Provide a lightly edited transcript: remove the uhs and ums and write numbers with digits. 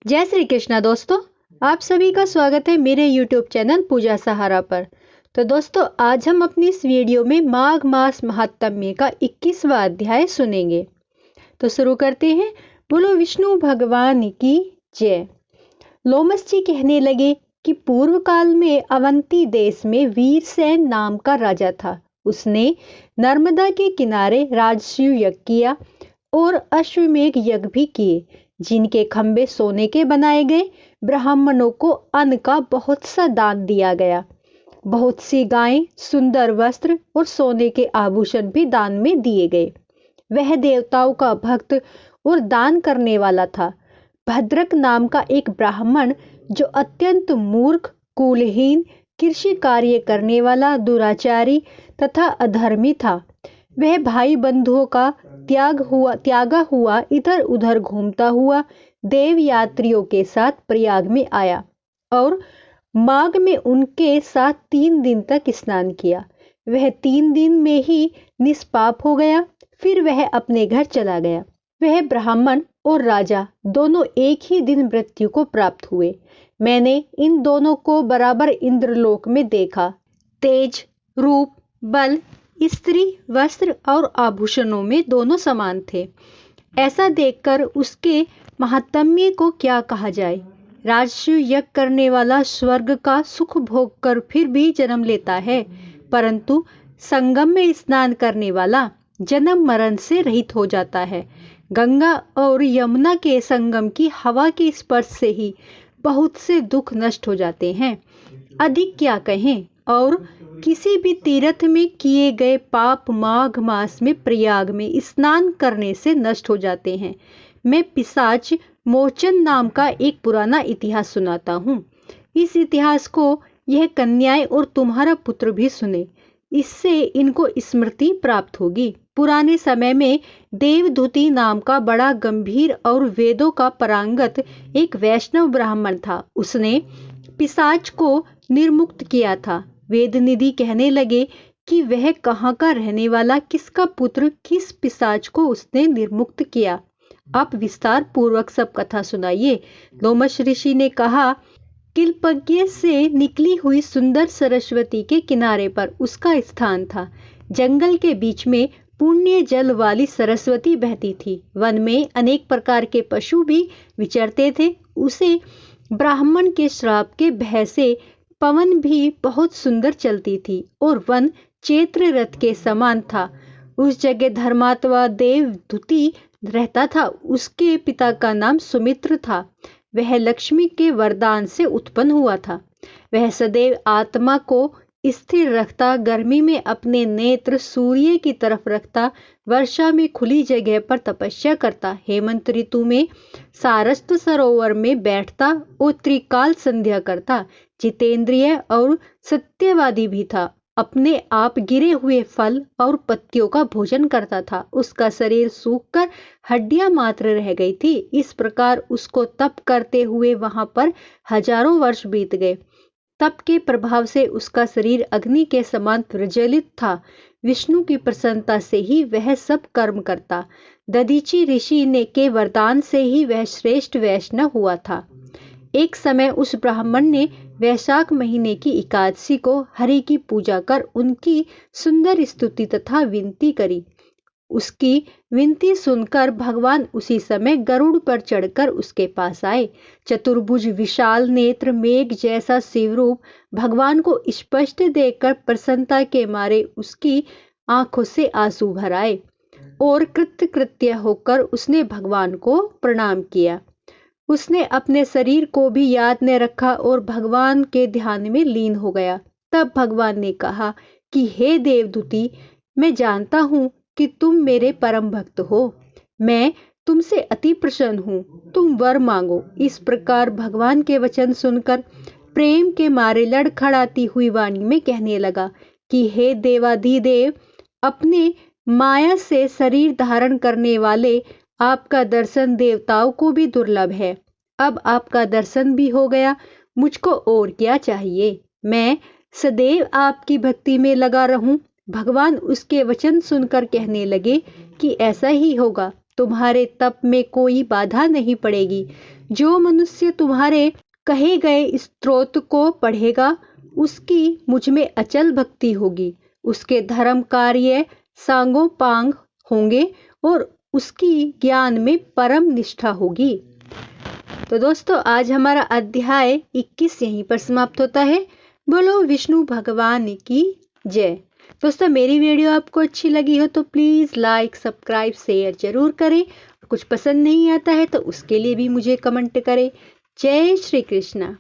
जय श्री कृष्णा दोस्तों, आप सभी का स्वागत है मेरे YouTube चैनल पूजा सहारा पर। तो दोस्तों, आज हम अपनी इस वीडियो में माघ मास महात्म्य का 21वां अध्याय सुनेंगे। तो शुरू करते हैं। बोलो विष्णु भगवान की जय। लोमस जी कहने लगे कि पूर्व काल में अवंती देश में वीरसेन नाम का राजा था। उसने नर्मदा के किनारे राजसूय यज्ञ किया और अश्वमेघ यज्ञ भी किए, जिनके खंभे सोने के बनाए गए। ब्राह्मणों को अन्न का बहुत सा दान दिया गया। बहुत सी गायें, सुंदर वस्त्र और सोने के आभूषण भी दान में दिए गए। वह देवताओं का भक्त और दान करने वाला था। भद्रक नाम का एक ब्राह्मण, जो अत्यंत मूर्ख, कुलहीन, कृषि कार्य करने वाला, दुराचारी तथा अधर्मी था, वह भाई बंधुओं का त्यागा हुआ इधर उधर घूमता हुआ देव यात्रियों के साथ प्रयाग में आया और माघ में उनके साथ 3 दिन तक स्नान किया। वह 3 दिन में ही निष्पाप हो गया। फिर वह अपने घर चला गया। वह ब्राह्मण और राजा दोनों एक ही दिन मृत्यु को प्राप्त हुए। मैंने इन दोनों को बराबर इंद्रलोक में देखा। तेज, रूप, बल, स्त्री, वस्त्र और आभूषणों में दोनों समान थे। ऐसा देखकर उसके महात्म्य को क्या कहा जाए। राजसूय यज्ञ करने वाला स्वर्ग का सुख भोग कर फिर भी जन्म लेता है, परंतु संगम में स्नान करने वाला जन्म मरण से रहित हो जाता है। गंगा और यमुना के संगम की हवा के स्पर्श से ही बहुत से दुख नष्ट हो जाते हैं। अधिक क्या कहें। और किसी भी तीर्थ में किए गए पाप माघ मास में प्रयाग में स्नान करने से नष्ट हो जाते हैं। मैं पिशाच मोचन नाम का एक पुराना इतिहास सुनाता हूँ। इस इतिहास को यह कन्याएं और तुम्हारा पुत्र भी सुने, इससे इनको स्मृति प्राप्त होगी। पुराने समय में देवदूति नाम का बड़ा गंभीर और वेदों का पारंगत एक वैष्णव ब्राह्मण था। उसने पिशाच को निर्मुक्त किया था। वेदनिधि कहने लगे कि वह कहाँ का रहने वाला, किसका पुत्र, किस पिशाच को उसने निर्मुक्त किया। आप विस्तार पूर्वक सब कथा सुनाइए। लोमश ऋषि ने कहा, किल्पज्ञ से निकली हुई सुंदर सरस्वती के किनारे पर उसका स्थान था। जंगल के बीच में पुण्य जल वाली सरस्वती बहती थी। वन में अनेक प्रकार के पशु भी विचरते थे। उसे ब्राह्मण के श्राप के भय से पवन भी बहुत सुंदर चलती थी और वन चैत्र रथ के समान था। उस जगह धर्मात्मा देवदूति रहता था। उसके पिता का नाम सुमित्र था। वह लक्ष्मी के वरदान से उत्पन्न हुआ था। वह सदैव आत्मा को स्थिर रखता, गर्मी में अपने नेत्र सूर्य की तरफ रखता, वर्षा में खुली जगह पर तपस्या करता, हेमंत ऋतु में सारस्वत सरोवर में बैठता और त्रिकाल संध्या करता। जितेंद्रिय और सत्यवादी भी था। अपने आप गिरे हुए फल और पत्तियों का भोजन करता था। उसका शरीर सूखकर हड्डियां मात्र रह गई थी। इस प्रकार उसको तप करते हुए वहां पर हजारों वर्ष बीत गए। तप के प्रभाव से उसका शरीर अग्नि के समान प्रज्वलित था। विष्णु की प्रसन्नता से ही वह सब कर्म करता। दधीची ऋषि ने के वरदान से ही वह श्रेष्ठ वैष्णव हुआ था। एक समय उस ब्राह्मण ने वैशाख महीने की एकादशी को हरि की पूजा कर उनकी सुंदर स्तुति तथा विनती करी। उसकी विनती सुनकर भगवान उसी समय गरुड़ पर चढ़कर उसके पास आए। चतुर्भुज, विशाल नेत्र, मेघ जैसा शिवरूप भगवान को स्पष्ट देखकर प्रसन्नता के मारे उसकी आंखों से आंसू भर आए और कृतकृत्य होकर उसने भगवान को प्रणाम किया। उसने अपने शरीर को भी याद न रखा और भगवान के ध्यान में लीन हो गया। तब भगवान ने कहा कि हे देवदूति, मैं जानता हूँ कि तुम मेरे परम भक्त हो। मैं तुमसे अति प्रसन्न हूँ। तुम वर मांगो। इस प्रकार भगवान के वचन सुनकर प्रेम के मारे लड़खड़ाती हुई वाणी में कहने लगा कि हे देवाधिदेव, अपने माया से शरीर धारण करने वाले, आपका दर्शन देवताओं को भी दुर्लभ है। अब आपका दर्शन भी हो गया, मुझको और क्या चाहिए। मैं सदैव आपकी भक्ति में लगा रहूं। भगवान उसके वचन सुनकर कहने लगे कि ऐसा ही होगा। तुम्हारे तप में कोई बाधा नहीं पड़ेगी। जो मनुष्य तुम्हारे कहे गए स्तोत्र को पढ़ेगा, उसकी मुझ में अचल भक्ति होगी, उसके धर्म कार्य सांगोपांग होंगे और उसकी ज्ञान में परम निष्ठा होगी। तो दोस्तों, आज हमारा अध्याय 21 यहीं पर समाप्त होता है। बोलो विष्णु भगवान की जय। दोस्तों, मेरी वीडियो आपको अच्छी लगी हो तो प्लीज़ लाइक, सब्सक्राइब, शेयर जरूर करें। कुछ पसंद नहीं आता है तो उसके लिए भी मुझे कमेंट करें। जय श्री कृष्णा।